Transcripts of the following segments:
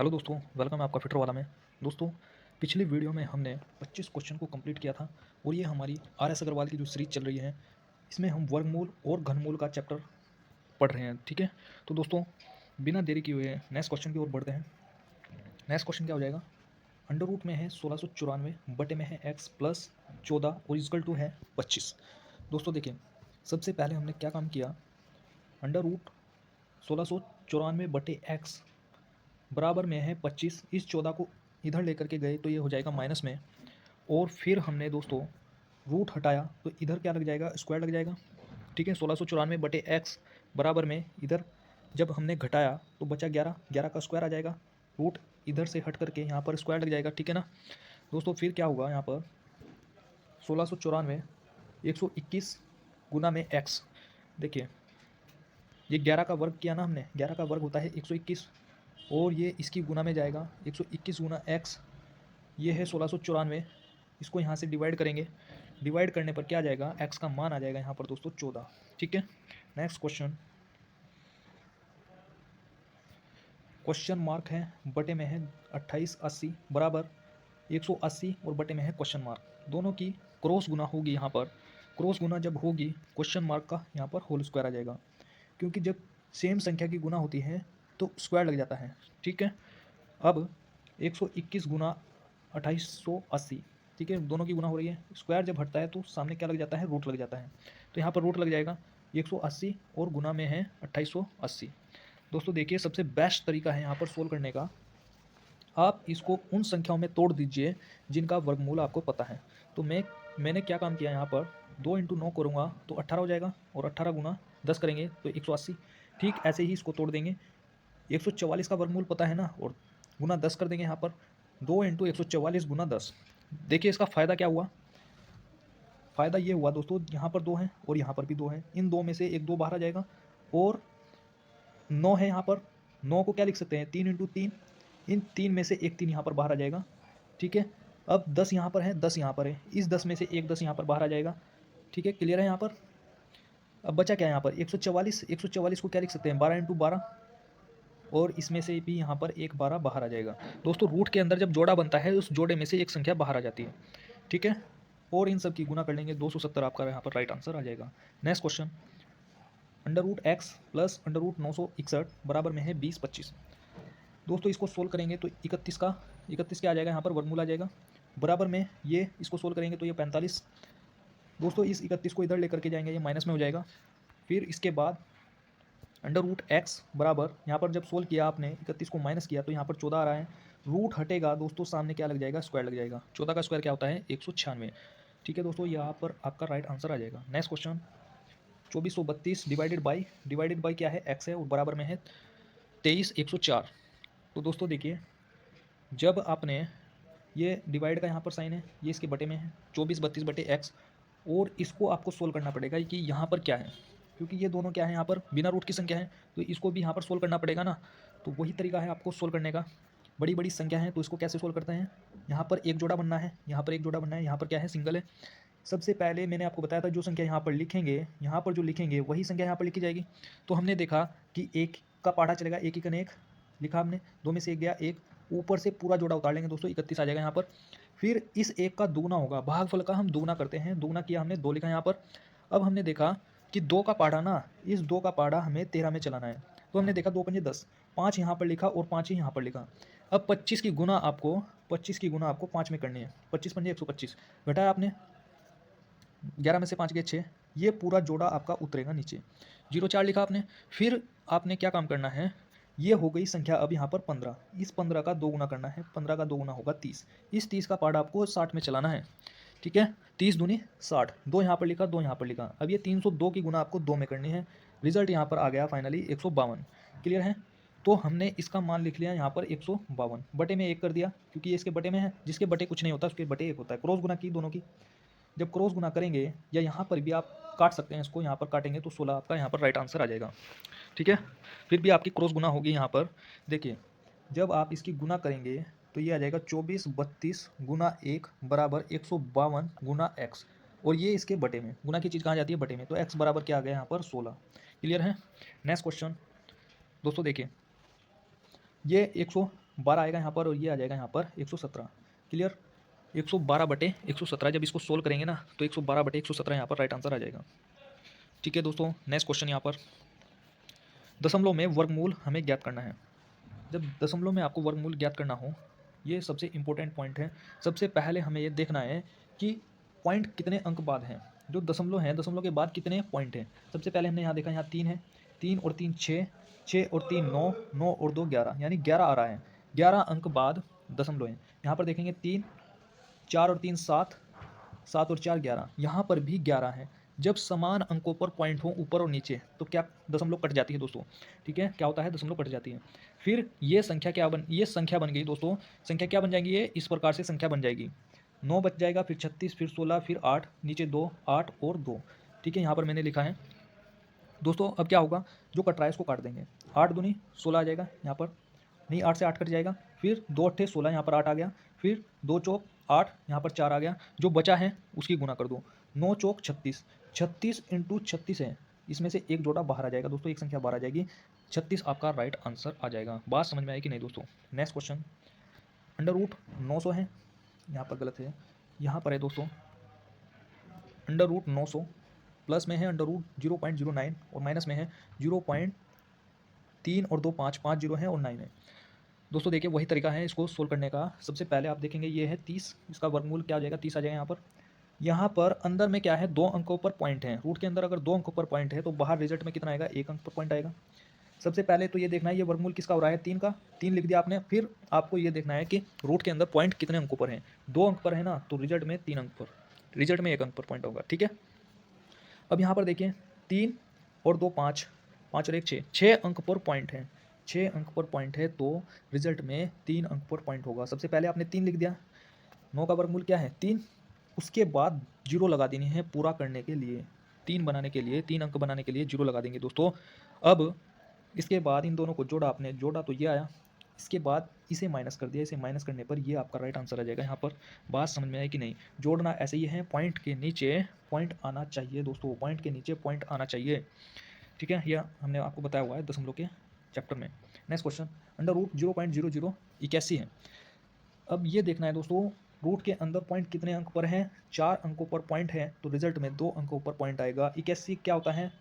Hello दोस्तों, welcome है आपका फिटर वाला में। दोस्तों, पिछली वीडियो में हमने 25 क्वेश्चन को कंप्लीट किया था और ये हमारी आर एस अग्रवाल की जो सीरीज चल रही है, इसमें हम वर्गमूल और घनमूल का चैप्टर पढ़ रहे हैं। ठीक है, तो दोस्तों बिना देरी किए हुए नेक्स्ट क्वेश्चन की ओर बढ़ते हैं। नेक्स्ट क्वेश्चन क्या हो जाएगा? अंडर रूट में है 1694, बटे में है एक्स प्लस 14 और इक्वल टू है 25। दोस्तों देखिए, सबसे पहले हमने क्या काम किया, अंडर रूट 1694 बटे एक्स बराबर में है 25। इस 14 को इधर लेकर के गए तो ये हो जाएगा माइनस में, और फिर हमने दोस्तों रूट हटाया तो इधर क्या लग जाएगा, स्क्वायर लग जाएगा। ठीक है, 1694 बटे एक्स बराबर में इधर जब हमने घटाया तो बचा 11, 11 का स्क्वायर आ जाएगा। रूट इधर से हट करके यहाँ पर स्क्वायर लग जाएगा। ठीक है ना दोस्तों, फिर क्या होगा यहाँ पर 1694 121 गुना में एक्स। देखिए, ये 11 का वर्ग किया ना हमने, 11 का वर्ग होता है 121, और ये इसकी गुना में जाएगा 121 गुना एक्स, ये है 1694। इसको यहाँ से डिवाइड करेंगे, डिवाइड करने पर क्या आ जाएगा, एक्स का मान आ जाएगा यहाँ पर दोस्तों 14। ठीक है, नेक्स्ट क्वेश्चन, क्वेश्चन मार्क है, बटे में है 2880 बराबर 180 और बटे में है क्वेश्चन मार्क। दोनों की क्रॉस गुना होगी यहाँ पर, क्रॉस गुना जब होगी क्वेश्चन मार्क का यहाँ पर होल स्क्वायर आ जाएगा, क्योंकि जब सेम संख्या की गुना होती है तो स्क्वायर लग जाता है। ठीक है, अब 121 गुना 2880, ठीक है, दोनों की गुना हो रही है, स्क्वायर जब हटता है तो सामने क्या लग जाता है, रूट लग जाता है। तो यहाँ पर रूट लग जाएगा 180 और गुना में है 2880। दोस्तों देखिए, सबसे बेस्ट तरीका है यहाँ पर सोल्व करने का, आप इसको उन संख्याओं में तोड़ दीजिए जिनका वर्गमूल आपको पता है। तो मैंने क्या काम किया यहाँ पर, 2 इंटू 9 करूँगा तो 18 हो जाएगा, और 18 गुना 10 करेंगे तो 180। ठीक ऐसे ही इसको तोड़ देंगे, 144 का वर्गमूल पता है ना, और गुना 10 कर देंगे यहाँ पर, 2 इंटू 144 गुना 10। देखिए इसका फ़ायदा क्या हुआ, फ़ायदा ये हुआ दोस्तों, यहाँ पर 2 हैं और यहाँ पर भी 2 हैं, इन 2 में से एक 2 बाहर आ जाएगा, और 9 है यहाँ पर, 9 को क्या लिख सकते हैं, 3 इंटू 3, इन 3 में से एक 3 यहाँ पर बाहर आ जाएगा। ठीक है, अब 10 यहाँ पर है, 10 यहाँ पर है, इस 10 में से एक 10 यहाँ पर बाहर आ जाएगा। ठीक है, क्लियर है यहाँ पर। अब बचा क्या है यहाँ पर, 144, 144 को क्या लिख सकते हैं, 12 इंटू 12, और इसमें से भी यहाँ पर एक 12 बाहर आ जाएगा। दोस्तों रूट के अंदर जब जोड़ा बनता है उस जोड़े में से एक संख्या बाहर आ जाती है। ठीक है, और इन सब की गुना कर लेंगे, 270 आपका यहाँ पर राइट आंसर आ जाएगा। Next question, under root X plus under root 961 बराबर में है 20-25। दोस्तों इसको सोल्व करेंगे तो 31 क्या आ जाएगा, यहाँ पर वर्गमूल आ जाएगा, बराबर में ये इसको सोल्व करेंगे तो ये 45। दोस्तों इस 31 को इधर लेकर के जाएंगे, ये माइनस में हो जाएगा। फिर इसके बाद अंडर रूट एक्स बराबर, यहाँ पर जब सोल्व किया आपने 31 को माइनस किया तो यहाँ पर 14 आ रहा है, रूट हटेगा दोस्तों, सामने क्या लग जाएगा, स्क्वायर लग जाएगा। 14 का स्क्वायर क्या होता है, 196। ठीक है दोस्तों, यहाँ पर आपका राइट आंसर आ जाएगा। नेक्स्ट क्वेश्चन, 2432 डिवाइडेड बाई क्या है, एक्स है, और बराबर में है 23 104। तो दोस्तों देखिए, जब आपने ये डिवाइड का यहाँ पर साइन है, ये इसके बटे में है 2432 बटे एक्स, और इसको आपको सोल्व करना पड़ेगा कि यहाँ पर क्या है, क्योंकि ये दोनों क्या है, यहाँ पर बिना रूट की संख्या है, तो इसको भी यहाँ पर सोल्व करना पड़ेगा ना। तो वही तरीका है आपको सोल्व करने का, बड़ी बड़ी संख्या है तो इसको कैसे सोल्व करते हैं, यहाँ पर एक जोड़ा बनना है, यहाँ पर एक जोड़ा बनना है, यहाँ पर क्या है, सिंगल है। सबसे पहले मैंने आपको बताया था, जो संख्या यहाँ पर लिखेंगे, यहाँ पर जो लिखेंगे वही संख्या यहाँ पर लिखी जाएगी। तो हमने देखा कि एक का पाढ़ा चलेगा, एक ही कने एक लिखा हमने, दो में से एक गया एक, ऊपर से पूरा जोड़ा उतार लेंगे दोस्तों, 31 आ जाएगा यहाँ पर। फिर इस एक का दुगना होगा, भागफल का हम दुगना करते हैं, दुगना किया हमने, 2 लिखा यहाँ पर। अब हमने देखा कि 2 का पाढ़ा ना, इस 2 का पाढ़ा हमें 13 में चलाना है, तो हमने देखा 2 पंजे 10, 5 यहाँ पर लिखा और 5 ही यहाँ पर लिखा। अब 25 की गुना आपको 5 में करनी है, 25 पंजे 125, घटाया आपने, 11 में से 5 गए 6, ये पूरा जोड़ा आपका उतरेगा नीचे, 0 4 लिखा आपने। फिर आपने क्या काम करना है, ये हो गई संख्या अब यहाँ पर 15, इस 15 का 2 गुना करना है, 15 का 2 गुना होगा 30, इस 30 का पार्ट आपको 60 में चलाना है। ठीक है, 30 दूनी 60, 2 यहाँ पर लिखा, 2 यहाँ पर लिखा। अब ये 302 की गुना आपको 2 में करनी है, रिजल्ट यहाँ पर आ गया फाइनली 152। क्लियर है, तो हमने इसका मान लिख लिया यहाँ पर 152, बटे में 1 कर दिया, क्योंकि ये इसके बटे में है, जिसके बटे कुछ नहीं होता उसके बटे 1 होता है। क्रॉस गुना की दोनों की, जब क्रॉस गुना करेंगे, या यहाँ पर भी आप काट सकते हैं इसको, यहाँ पर काटेंगे तो 16 आपका यहाँ पर राइट आंसर आ जाएगा। ठीक है, फिर भी आपकी क्रॉस गुना होगी यहाँ पर। देखिए, जब आप इसकी गुना करेंगे तो ये आ जाएगा 2432 गुना 1 बराबर 152 गुना एक्स, और ये इसके बटे में, गुना की चीज़ कहाँ जाती है, बटे में, तो एक्स बराबर क्या आ गया यहाँ पर 16। क्लियर है। नेक्स्ट क्वेश्चन दोस्तों देखिए, ये 12 आएगा यहाँ पर और ये आ जाएगा यहाँ पर 117। क्लियर। 112/117 जब इसको सोल्व करेंगे ना तो 112/117 यहाँ पर राइट आंसर आ जाएगा। ठीक है दोस्तों, नेक्स्ट क्वेश्चन यहाँ पर दशमलव में वर्गमूल हमें ज्ञात करना है। जब दशमलव में आपको वर्गमूल ज्ञात करना हो, ये सबसे इंपॉर्टेंट पॉइंट है। सबसे पहले हमें ये देखना है कि पॉइंट कितने अंक बाद हैं। जो दशमलव है, दशमलव के बाद कितने पॉइंट हैं। सबसे पहले हमने यहाँ देखा, यहाँ 3 है, 3 और 3 6, 6 और 3 9, 9 और 2 11, यानी 11 आ रहा है। 11 अंक बाद दशमलव है। यहाँ पर देखेंगे 3, 4 और 3 7, 7 और 4 11, यहाँ पर भी 11 है। जब समान अंकों पर पॉइंट हो ऊपर और नीचे तो क्या दशमलव कट जाती है दोस्तों। ठीक है, क्या होता है, दशमलव कट जाती है। फिर ये संख्या बन गई दोस्तों। संख्या क्या बन जाएगी, ये इस प्रकार से संख्या बन जाएगी। 9 बच जाएगा, फिर 36, फिर 16, फिर 8, नीचे 2, 8 और 2। ठीक है, यहाँ पर मैंने लिखा है दोस्तों। अब क्या होगा, जो कट रहा है इसको काट देंगे। 8 दूनी 16 आ जाएगा यहाँ पर, नहीं 8 से 8 कट जाएगा। फिर 2 8 16, यहाँ पर 8 आ गया। फिर 2 चौक 8, यहाँ पर 4 आ गया। जो बचा है उसकी गुना कर दो, 9 चौक 36, 36 इंटू 36 है, इसमें से एक जोड़ा बाहर आ जाएगा दोस्तों, एक संख्या बाहर आ जाएगी। 36 आपका राइट आंसर आ जाएगा। बात समझ में आई कि नहीं दोस्तों। नेक्स्ट क्वेश्चन, अंडर रूट 900 है, यहाँ पर गलत है, यहाँ पर है दोस्तों अंडर रूट 900, प्लस में है अंडर रूट 0.09 और माइनस में है 0.3 और 2 5, 5 जीरो है और 9 है। दोस्तों देखिए वही तरीका है इसको सोल्व करने का। सबसे पहले आप देखेंगे ये है 30, इसका वर्गमूल क्या आ जाएगा, 30 आ जाएगा। यहाँ पर अंदर में क्या है, 2 अंकों पर पॉइंट है। रूट के अंदर अगर 2 अंकों पर पॉइंट है तो बाहर रिजल्ट में कितना आएगा, 1 अंक पर पॉइंट आएगा। सबसे पहले तो ये देखना है ये वर्गमूल किसका हो रहा है, 3 का। 3 लिख दिया आपने। फिर आपको ये देखना है कि रूट के अंदर पॉइंट कितने अंकों पर है। 2 अंक पर है ना, तो रिजल्ट में 3 अंक पर, रिजल्ट में 1 अंक पर पॉइंट होगा। ठीक है, अब यहाँ पर देखिए 3 और 2 5, 5 और 1 6, 6 अंक पर पॉइंट है। 6 अंक पर पॉइंट है तो रिजल्ट में 3 अंक पर पॉइंट होगा। सबसे पहले आपने 3 लिख दिया। 9 का वर्गमूल क्या है, 3। उसके बाद जीरो लगा देनी है पूरा करने के लिए, 3 बनाने के लिए, 3 अंक बनाने के लिए जीरो लगा देंगे दोस्तों। अब इसके बाद इन दोनों को जोड़ा, आपने जोड़ा तो ये आया। इसके बाद इसे माइनस कर दिया, इसे माइनस करने पर ये आपका राइट आंसर आ जाएगा। यहाँ पर बात समझ में आई कि नहीं। जोड़ना ऐसे ही है, पॉइंट के नीचे पॉइंट आना चाहिए दोस्तों, पॉइंट के नीचे पॉइंट आना चाहिए। ठीक है, यह हमने आपको बताया हुआ है दशमलव के चैप्टर में। नेक्स्ट क्वेश्चन, अंडर रूट 0.0081 है। अब ये देखना है दोस्तों, रूट के अंदर पॉइंट कितने अंक पर है। 4 अंकों पर पॉइंट है तो रिजल्ट में 2 अंकों पर पॉइंट आएगा। 81 क्या होता है,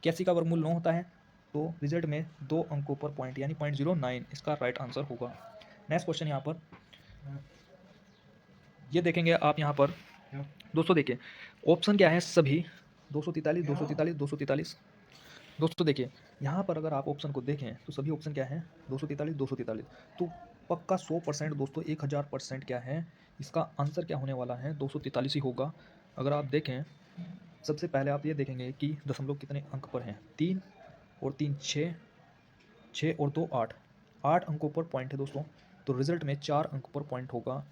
81 का वर्गमूल 9 होता है, तो रिजल्ट में 2 अंकों पर पॉइंट यानी 0.09 इसका राइट आंसर होगा। नेक्स्ट क्वेश्चन यहाँ पर ये देखेंगे आप, यहाँ पर दोस्तों देखिए ऑप्शन क्या है सभी, 243 243 243। दोस्तों देखिए यहाँ पर अगर आप ऑप्शन को देखें तो सभी ऑप्शन क्या है, 243 243। तो पक्का 100% दोस्तों, 1000% क्या है, इसका आंसर क्या होने वाला है, 243 ही होगा। अगर आप देखें सबसे पहले आप ये देखेंगे कि दशमलव कितने अंक पर हैं। 3 और 3 6, 6 और 2 8, 8 अंकों पर पॉइंट है दोस्तों, तो रिजल्ट में 4 अंक पर पॉइंट होगा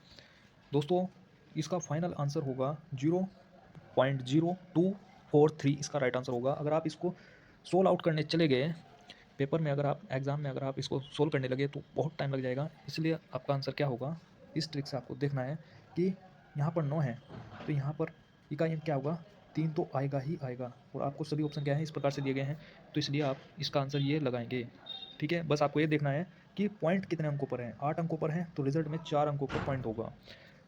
दोस्तों। इसका फाइनल आंसर होगा 0.0243 इसका राइट आंसर होगा। अगर आप इसको सोल्व आउट करने चले गए पेपर में, अगर आप एग्ज़ाम में अगर आप इसको सोल्व करने लगे तो बहुत टाइम लग जाएगा। इसलिए आपका आंसर क्या होगा, इस ट्रिक से आपको देखना है कि यहाँ पर 9 है तो यहाँ पर इकाई अंक क्या होगा, 3 तो आएगा ही आएगा। और आपको सभी ऑप्शन क्या है इस प्रकार से दिए गए हैं, तो इसलिए आप इसका आंसर ये लगाएंगे। ठीक है, बस आपको ये देखना है कि पॉइंट कितने अंकों पर है। 8 अंकों पर है तो रिजल्ट में 4 अंकों पर पॉइंट होगा।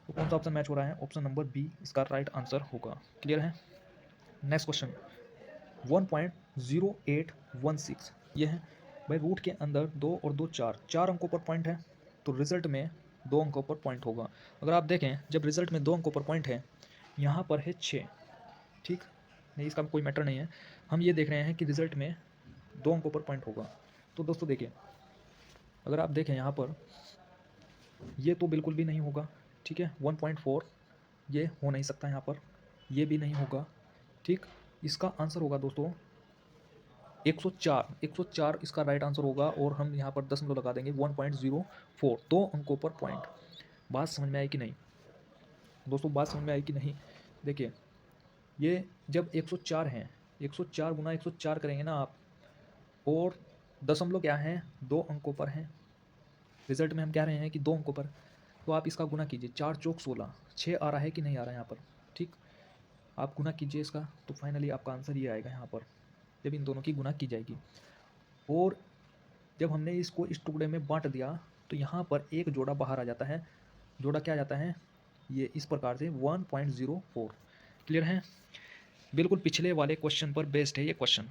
तो कौन सा ऑप्शन मैच हो रहा है, ऑप्शन नंबर बी इसका राइट आंसर होगा। क्लियर है। नेक्स्ट क्वेश्चन 1.0816 ये है भाई, रूट के अंदर 2 और 2 4, 4 अंकों पर पॉइंट है तो रिजल्ट में 2 अंकों पर पॉइंट होगा। अगर आप देखें जब रिजल्ट में 2 अंकों पर पॉइंट है, यहाँ पर है 6। ठीक नहीं, इसका कोई मैटर नहीं है, हम ये देख रहे हैं कि रिजल्ट में 2 अंकों पर पॉइंट होगा। तो दोस्तों देखिए अगर आप देखें यहाँ पर ये तो बिल्कुल भी नहीं होगा। ठीक है, 1.4 ये हो नहीं सकता, यहाँ पर ये भी नहीं होगा। ठीक, इसका आंसर होगा दोस्तों 104, 104 इसका राइट आंसर होगा। और हम यहाँ पर दशमलव लगा देंगे 1.04, 2 अंकों पर पॉइंट। बात समझ में आई कि नहीं दोस्तों, बात समझ में आई कि नहीं। देखिए ये जब 104 हैं, 104 गुना 104 करेंगे ना आप, और दशमलव क्या है, 2 अंकों पर हैं। रिजल्ट में हम कह रहे हैं कि 2 अंकों पर, तो आप इसका गुना कीजिए, 4 चौक 16, 6 आ रहा है कि नहीं आ रहा है यहाँ पर। ठीक, आप गुना कीजिए इसका, तो फाइनली आपका आंसर ये आएगा यहाँ पर, जब इन दोनों की गुना की जाएगी। और जब हमने इसको इस टुकड़े में बांट दिया तो यहाँ पर एक जोड़ा बाहर आ जाता है। जोड़ा क्या आ जाता है, ये इस प्रकार से 1.04। क्लियर है? बिल्कुल पिछले वाले क्वेश्चन पर बेस्ड है ये क्वेश्चन।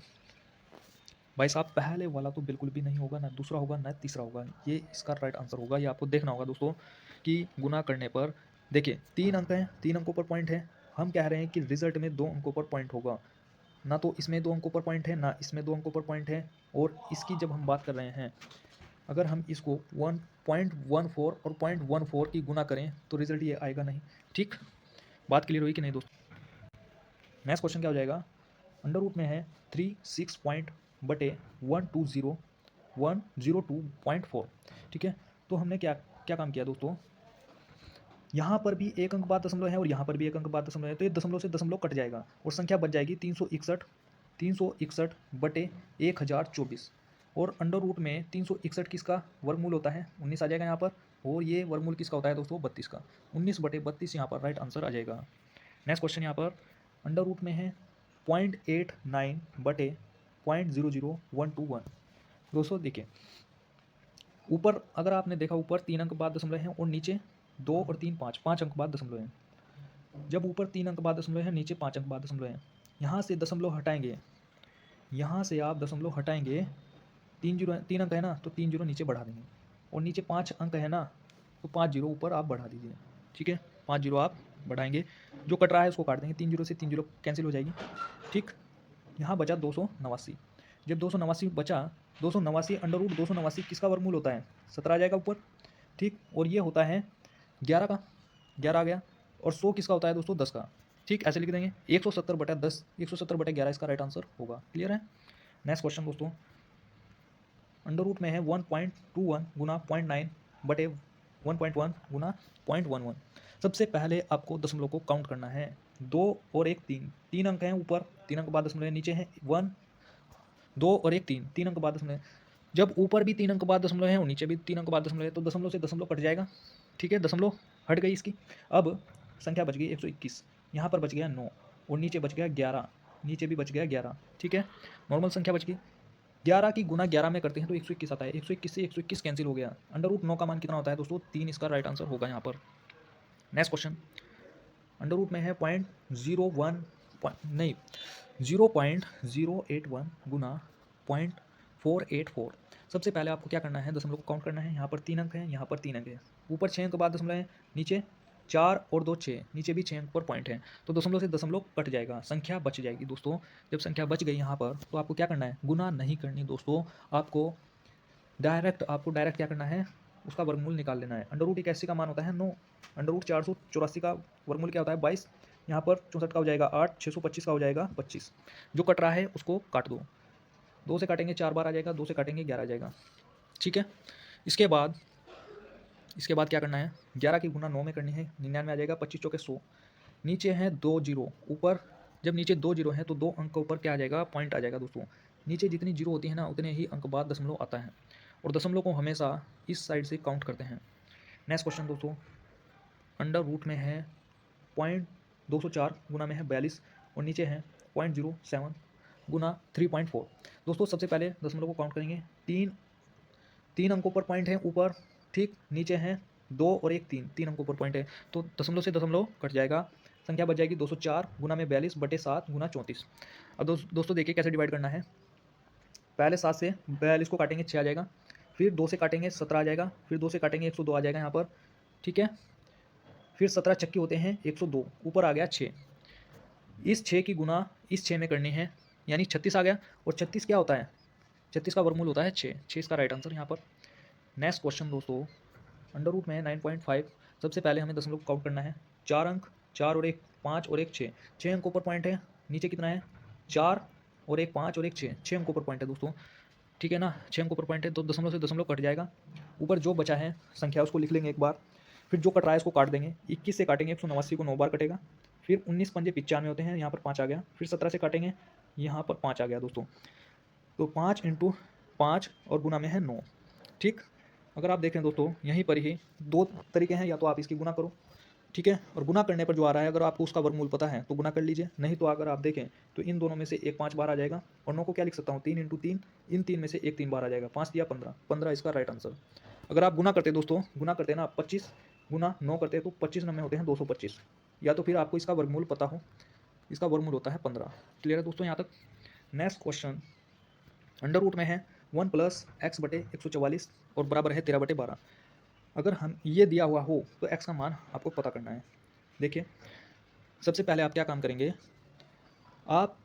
भाई साहब पहले वाला तो बिल्कुल भी नहीं होगा, ना दूसरा होगा ना तीसरा होगा, ये इसका राइट आंसर होगा। ये आपको देखना होगा दोस्तों कि गुना करने पर देखिए 3 अंक हैं, 3 अंकों पर पॉइंट है। हम कह रहे हैं कि रिजल्ट में 2 अंकों पर पॉइंट होगा, ना तो इसमें 2 अंकों पर पॉइंट है ना इसमें 2 अंकों पर पॉइंट है। और इसकी जब हम बात कर रहे हैं, अगर हम इसको 1.14 और 0.14 की गुना करें तो रिजल्ट ये आएगा नहीं। ठीक, बात क्लियर हुई कि नहीं दोस्तों? नेक्स्ट क्वेश्चन क्या हो जाएगा, अंडर रूट में है 36 पॉइंट बटे 102.4। ठीक है, तो हमने क्या क्या काम किया दोस्तों, यहाँ पर भी एक अंक बाद दशमलव है और यहाँ पर भी एक अंक बाद दशमलव है, तो ये दशमलव से दशमलव कट जाएगा और संख्या बच जाएगी 361 बटे 1024। और अंडर रूट में 361 किसका वर्गमूल होता है, 19 आ जाएगा यहाँ पर। और ये वर्गमूल किसका होता है दोस्तों, 32 का। 19 बटे 32 यहाँ पर राइट आंसर आ जाएगा। नेक्स्ट क्वेश्चन यहाँ पर अंडर रूट में है 0.89 बटे 0.00121। दोस्तों देखिए, ऊपर अगर आपने देखा, ऊपर 3 अंक बाद दशमलव है और नीचे 2 और 3 5 अंक बाद दशमलव है। जब ऊपर 3 अंक बाद दशमलव है, नीचे 5 अंक बाद दशमलव है, यहाँ से दशमलव हटाएंगे, यहाँ से आप दशमलव हटाएंगे, 3 अंक है ना, तो 3 जीरो नीचे बढ़ा देंगे। और नीचे 5 अंक है ना, तो 5 जीरो ऊपर आप बढ़ा दीजिए। ठीक है, 5 जीरो आप बढ़ाएंगे, जो कट रहा है उसको काट देंगे, 3 जीरो से 3 जीरो कैंसिल हो जाएगी। ठीक, यहाँ बचा 289। जब 289 बचा, 289 अंडर रूट 289 किसका वर्गमूल होता है, 17 आ जाएगा ऊपर। ठीक, और ये होता है 11 का, 11 आ गया। और 100 किसका होता है दोस्तों, 10 का। ठीक, ऐसे लिख देंगे 170 बटा 10, 170 बटा 11 इसका राइट आंसर होगा। क्लियर है? नेक्स्ट क्वेश्चन दोस्तों, अंडर रूट में है 1.21 गुना 0.9 बटे 1.1 गुना 0.11। सबसे पहले आपको दशमलव को काउंट करना है। 2 और 1 3, 3 अंक हैं ऊपर, 3 अंक बाद दशमलव है, नीचे है 1 2 और 1 3, 3 अंक बाद दशमलव है। जब ऊपर भी 3 अंक बाद दशमलव है और नीचे भी 3 अंक बाद दशमलव है, तो दशमलव से दशमलव कट जाएगा। ठीक है, दशमलव हट गई इसकी। अब संख्या बच गई 121, यहाँ पर बच गया 9 और नीचे बच गया 11, नीचे भी बच गया 11। ठीक है, नॉर्मल संख्या बच गई। 11 की गुना 11 में करते हैं तो 121 आता है, 121 से 121 कैंसिल हो गया। अंडर रूट 9 का मान कितना होता है दोस्तों, 3 इसका राइट आंसर होगा यहाँ पर। नेक्स्ट क्वेश्चन, अंडर रूट में है 0.081 गुना 0.484। सबसे पहले आपको क्या करना है, दशमलव को काउंट करना है। यहाँ पर 3 अंक है, यहाँ पर 3 अंक है, ऊपर 6 अंक बाद दशमलव है, नीचे 4 और 2 6, नीचे भी 6 अंक पर पॉइंट है, तो दशमलव से दशमलव कट जाएगा, संख्या बच जाएगी दोस्तों। जब संख्या बच गई यहाँ पर, तो आपको क्या करना है, गुना नहीं करनी दोस्तों, आपको डायरेक्ट क्या करना है, उसका वर्गमूल निकाल लेना है। अंडर रूट 81 का मान होता है 9, अंडर रूट 484 का वर्गमूल क्या होता है 22, यहाँ पर 64 का हो जाएगा 8, 625 का हो जाएगा 25। जो कट रहा है उसको काट दो, 2 से काटेंगे 4 बार आ जाएगा, 2 से काटेंगे 11 आ जाएगा। ठीक है, इसके बाद क्या करना है, 11 की गुना 9 में करनी है, 99 आ जाएगा, 25 चौके 100, नीचे है 2 जीरो ऊपर। जब नीचे 2 जीरो है तो 2 अंक ऊपर क्या आ जाएगा, पॉइंट आ जाएगा दोस्तों। नीचे जितनी जीरो होती है ना, उतने ही अंक बाद दशमलव आता है, और दशमलव को हमेशा इस साइड से काउंट करते हैं। नेक्स्ट क्वेश्चन दोस्तों, अंडर रूट में है 0.204 गुना में है 42 और नीचे है 0.07 गुना 3.4। दोस्तों सबसे पहले दशमलव को काउंट करेंगे, 3 अंकों पर पॉइंट है ऊपर। ठीक, नीचे है 2 और 1 3 अंकों पर पॉइंट है, तो दशमलव से दशमलव कट जाएगा, संख्या बच जाएगी 204 गुना में 42 बटे 7 गुना 34। अब दोस्तों देखिए कैसे डिवाइड करना है। पहले 7 से 42 को काटेंगे 6 आ जाएगा, फिर 2 से काटेंगे 17 आ जाएगा, फिर 2 से काटेंगे 102 आ जाएगा यहाँ पर। ठीक है, फिर 17 चक्के होते हैं 102, ऊपर आ गया 6। इस 6 की गुना इस 6 में करनी है, यानी 36 आ गया। और 36 क्या होता है, 36 का वर्गमूल होता है 6 इसका राइट आंसर यहाँ पर। नेक्स्ट क्वेश्चन दोस्तों, अंडर रूट में है 9.5। सबसे पहले हमें दशमलव को काउंट करना है, 4 अंक, 4 और 1 5 और 1 6 अंकों पर पॉइंट है। नीचे कितना है, 4 और 1 5 और 1 6 अंकों पर पॉइंट है दोस्तों। ठीक है ना, 6 अंकों पर पॉइंट है, तो दशमलव से दशमलव कट जाएगा। ऊपर जो बचा है संख्या उसको लिख लेंगे एक बार, फिर जो कट रहा है इसको काट देंगे। 21 से काटेंगे 189 को 9 बार कटेगा, फिर 19 पंजे 95 होते हैं, यहाँ पर 5 आ गया, फिर 17 से काटेंगे, यहाँ पर 5 आ गया दोस्तों। तो 5 × 5 और गुना में है 9। ठीक, अगर आप देखें दोस्तों यहीं पर ही 2 तरीके हैं, या तो आप इसकी गुना करो, ठीक है, और गुना करने पर जो आ रहा है, अगर आपको उसका वर्गमूल पता है तो गुना कर लीजिए, नहीं तो अगर आप देखें तो इन दोनों में से एक 5 बार आ जाएगा, और 9 को क्या लिख सकता हूँ, 3 × 3, इन 3 में से एक 3 बार आ जाएगा, 5 दिया 15, 15 इसका राइट आंसर। अगर आप गुना करते हैं दोस्तों, गुना करते हैं ना 25 गुना 9 करते हैं तो 25 नंबर होते हैं 225, या तो फिर आपको इसका वर्गमूल पता हो, इसका वर्गमूल होता है 15। क्लियर है दोस्तों यहाँ तक। नेक्स्ट क्वेश्चन अंडर रूट में है 1 प्लस एक्स बटे 144 और बराबर है 13 बटे 12। अगर हम ये दिया हुआ हो तो एक्स का मान आपको पता करना है। देखिए सबसे पहले आप क्या काम करेंगे, आप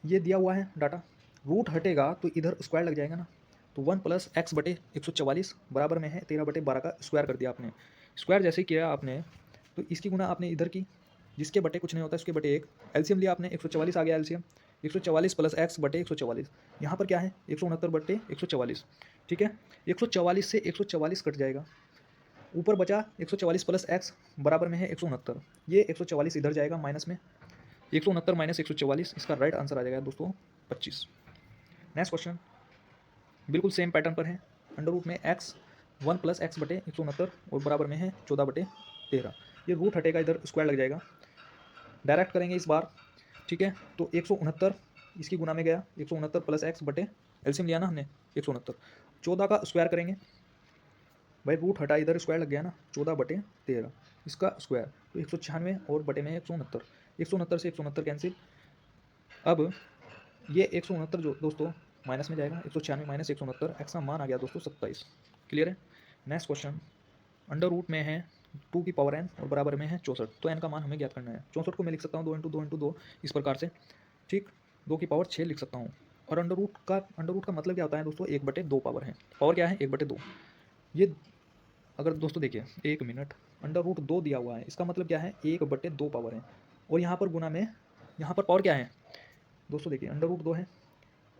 ये दिया हुआ है डाटा, रूट हटेगा तो इधर स्क्वायर लग जाएगा ना, तो 1 प्लस एक्स बटे 144 बराबर में है 13 बटे 12 का स्क्वायर कर दिया आपने। स्क्वायर जैसे ही किया आपने तो इसकी गुना आपने इधर की, जिसके बटे कुछ नहीं होता इसके बटे 1, एलसीएम लिया आपने 144 आ गया एलसीएम, 144 प्लस एक्स बटे 144, यहाँ पर क्या है 169 बटे 144। ठीक है, 144 से 144 कट जाएगा, ऊपर बचा 144 प्लस एक्स बराबर में है 169, ये 144 इधर जाएगा माइनस में, 169 माइनस 144, इसका राइट आंसर आ जाएगा दोस्तों 25। नेक्स्ट क्वेश्चन बिल्कुल सेम पैटर्न पर है। अंडर रूट में एक्स 1 प्लस एक्स बटे 169 और बराबर में है 14 बटे 13। ये रूट हटेगा इधर स्क्वायर लग जाएगा, डायरेक्ट करेंगे इस बार। ठीक है, तो 169 इसकी गुना में गया, 169 प्लस एक्स बटे एलसीएम लिया ना हमने 169, 14 का स्क्वायर करेंगे, भाई रूट हटा इधर स्क्वायर लग गया ना, 14 बटे 13 इसका स्क्वायर, तो 196 और बटे में 169, 169 से 169 कैंसिल। अब ये 169 जो दोस्तों माइनस में जाएगा, 196 माइनस 169, एक्स का मान आ गया दोस्तों 27। क्लियर है। नेक्स्ट क्वेश्चन अंडर रूट में है 2 की पावर n और बराबर में है 64, तो n का मान हमें ज्ञात करना है। 64 को मैं लिख सकता हूँ 2 इंटू 2 इंटू 2 इस प्रकार से, ठीक, 2 की पावर 6 लिख सकता हूँ। और अंडर रूट का मतलब क्या होता है दोस्तों, 1/2 पावर है, पावर क्या है 1/2। ये अगर दोस्तों देखिए 1 मिनट, अंडर रूट 2 दिया हुआ है, इसका मतलब क्या है 1/2 पावर है, और यहाँ पर गुना में यहाँ पर पावर क्या है दोस्तों, देखिए अंडर रूट 2 है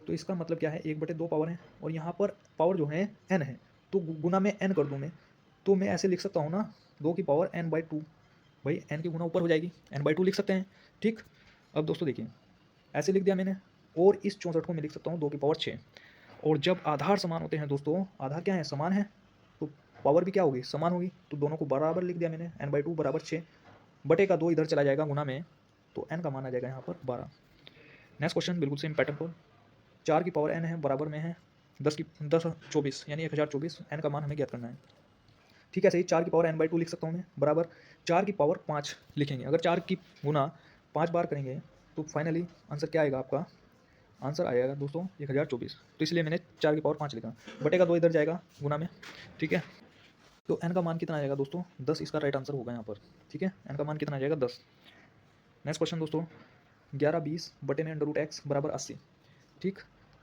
तो इसका मतलब क्या है 1/2 पावर है, और यहाँ पर पावर जो है n है, तो गुना में n कर दूँ मैं, तो मैं ऐसे लिख सकता हूँ ना 2 की पावर n/2, भाई n की गुना ऊपर हो जाएगी, n/2 लिख सकते हैं। ठीक, अब दोस्तों देखिए ऐसे लिख दिया मैंने, और इस 64 को मैं लिख सकता हूँ 2 की पावर 6, और जब आधार समान होते हैं दोस्तों, आधार क्या है समान है, तो पावर भी क्या होगी समान होगी, तो दोनों को बराबर लिख दिया मैंने, n/2 बराबर 6, बटे का 2 इधर चला जाएगा गुना में, तो n का मान आ जाएगा यहाँ पर 12। नेक्स्ट क्वेश्चन बिल्कुल सेम पैटर्न पर, 4 की पावर n है बराबर में है 10 यानी 1024, n का मान हमें ज्ञात करना है। ठीक है, सही, 4 की पावर n/2 लिख सकता हूँ मैं, बराबर 4 की पावर 5 लिखेंगे, अगर 4 की गुना 5 बार करेंगे तो फाइनली आंसर क्या आएगा आपका, आंसर आएगा दोस्तों 1024, तो इसलिए मैंने 4 की पावर 5 लिखा, बटे का 2 इधर जाएगा गुना में। ठीक है, तो n का मान कितना आ जाएगा दोस्तों 10, इसका राइट आंसर होगा यहाँ पर। ठीक है, n का मान कितना आ जाएगा 10। नेक्स्ट क्वेश्चन दोस्तों 11/20 बटे में अंडर रूट एक्स बराबर 80। ठीक,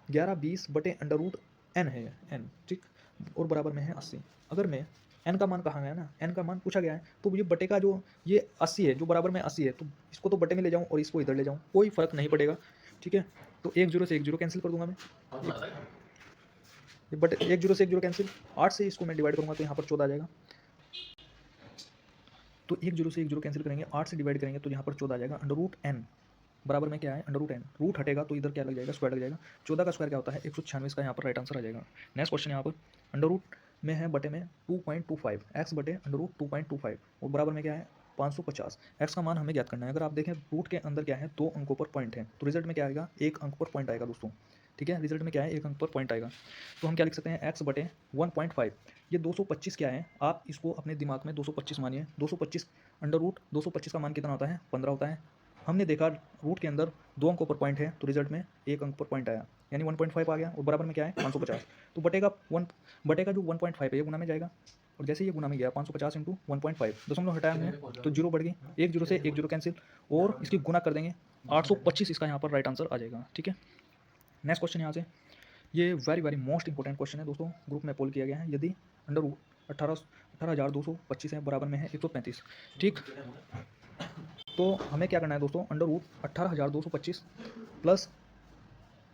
11/20 बटे अंडर रूट n है n, ठीक, और बराबर में है 80। अगर मैं n का मान कहाँ गया ना, n का मान पूछा गया है, तो ये बटे का जो ये 80 है जो बराबर में 80 है, तो इसको तो बटे में ले जाऊँ और इसको इधर ले जाऊँ, कोई फर्क नहीं पड़ेगा। ठीक है, तो 1 0 से 1 0 कैंसिल कर दूंगा मैं, ये बटे 1 0 से 1 0 कैंसिल, 8 से इसको मैं डिवाइड करूँगा तो यहाँ पर 14 आ जाएगा, तो 1 0 से 1 0 कैंसिल करेंगे, 8 से डिवाइड करेंगे तो यहाँ पर 14 आ जाएगा। अंडर रूट n बराबर में क्या है अंडर रूट n, रूट हटेगा तो इधर क्या लग जाएगा स्क्वायर लग जाएगा, 14 का स्क्वायर क्या होता है 196, इसका यहाँ पर राइट आंसर आ जाएगा। नेक्स्ट क्वेश्चन यहाँ पर अंडर रूट में है बटे में 2.25, एक्स बटे अंडर रूट 2.25 और बराबर में क्या है 550, एक्स का मान हमें ज्ञात करना है। अगर आप देखें रूट के अंदर क्या है 2 अंकों पर पॉइंट है, तो रिजल्ट में क्या आएगा 1 अंक पर पॉइंट आएगा दोस्तों। ठीक है, रिजल्ट में क्या है 1 अंक पर पॉइंट आएगा, तो हम क्या लिख सकते हैं एक्स बटे 1.5, ये 225 क्या है, आप इसको अपने दिमाग में 225 मानिए, 225 अंडर रूट 225 का मान कितना होता है 15 होता है। हमने देखा रूट के अंदर 2 अंकों पर पॉइंट है, तो रिजल्ट में 1 अंक पर पॉइंट आया, यानी 1.5 आ गया, और बराबर में क्या है 550, तो बटे का जो 1.5 है ये गुना में जाएगा, और जैसे ये गुना में गया 550 इंटू 1.5, दशमलव हटाया हमने तो 0 बढ़ गई, 1 0 से 1 0 कैंसिल, और इसकी गुना कर देंगे 825, इसका यहाँ पर राइट आंसर आ जाएगा। ठीक है, नेक्स्ट क्वेश्चन यहाँ से, ये वेरी मोस्ट इंपॉर्टेंट क्वेश्चन है दोस्तों, ग्रुप में पोल किया गया है, यदि अंडर रूट 18,225 है बराबर में है 135। ठीक, तो हमें क्या करना है दोस्तों, अंडर रूट 18,225 प्लस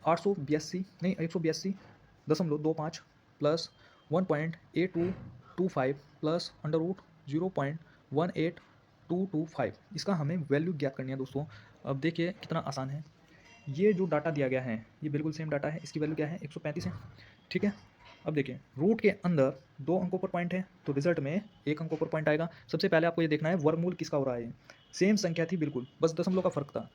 882 नहीं 182.25 प्लस 1.8225 प्लस अंडर रूट 0.18225, इसका हमें वैल्यू ज्ञात करनी है दोस्तों। अब देखिए कितना आसान है, ये जो डाटा दिया गया है ये बिल्कुल सेम डाटा है, इसकी वैल्यू क्या है 135 है। ठीक है, अब देखिए रूट के अंदर 2 अंकों पर पॉइंट है, तो रिजल्ट में 1 अंकों पर पॉइंट आएगा। सबसे पहले आपको ये देखना है वर्गमूल किसका हो रहा है, सेम संख्या थी बिल्कुल, बस दशमलव का फर्क था,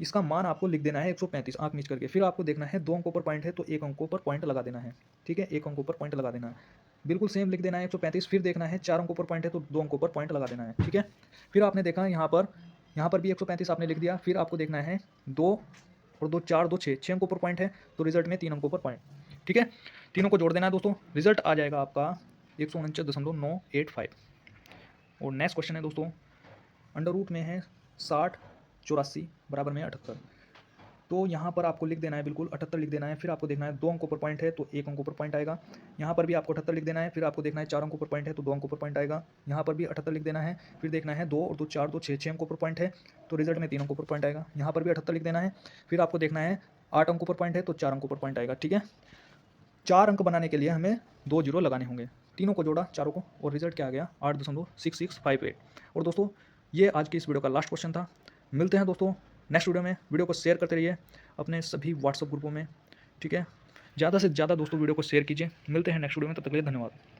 इसका मान आपको लिख देना है 135 आंख नीच करके, फिर आपको देखना है 2 अंकों पर पॉइंट है तो 1 अंकों पर पॉइंट लगा देना है। ठीक है, 1 अंकों पर पॉइंट लगा देना है, बिल्कुल सेम लिख देना है 135, फिर देखना है 4 अंकों पर पॉइंट है तो 2 अंकों पर पॉइंट लगा देना है, ठीक है। फिर आपने देखा यहाँ पर भी 135 आपने लिख दिया, फिर आपको देखना है 2 और 2 4 2 6 अंकों पर पॉइंट है तो रिजल्ट में 3 अंकों पर पॉइंट, ठीक है। तीनों को जोड़ देना है दोस्तों, रिजल्ट आ जाएगा आपका 149.985। और नेक्स्ट क्वेश्चन है दोस्तों, अंडर रूट में है 60 84 बराबर में 78। तो यहाँ पर आपको लिख देना है बिल्कुल 78 लिख देना है, फिर आपको देखना है 2 अंकों पर पॉइंट है तो 1 अंकों पर पॉइंट आएगा। यहाँ पर भी आपको 78 लिख देना है, फिर आपको देखना है 4 अंकों पर पॉइंट है तो 2 अंकों पर पॉइंट आएगा। यहाँ पर भी 78 लिख देना है, फिर देखना है 2 और 2 4 2 6 अंकों पर पॉइंट है तो रिजल्ट में 3 अंकों पर पॉइंट आएगा। यहाँ पर भी 78 लिख देना है, फिर आपको देखना है 8 अंकों पर पॉइंट है तो 4 अंकों पर पॉइंट आएगा, ठीक है। 4 अंक बनाने के लिए हमें 2 जीरो लगाने होंगे, तीनों को जोड़ा चारों को और रिजल्ट क्या आ गया 8.6658। और दोस्तों ये आज की इस वीडियो का लास्ट क्वेश्चन था। मिलते हैं दोस्तों नेक्स्ट वीडियो में। वीडियो को शेयर करते रहिए अपने सभी व्हाट्सएप ग्रुपों में, ठीक है। ज़्यादा से ज़्यादा दोस्तों वीडियो को शेयर कीजिए। मिलते हैं नेक्स्ट वीडियो में, तब तक के लिए धन्यवाद।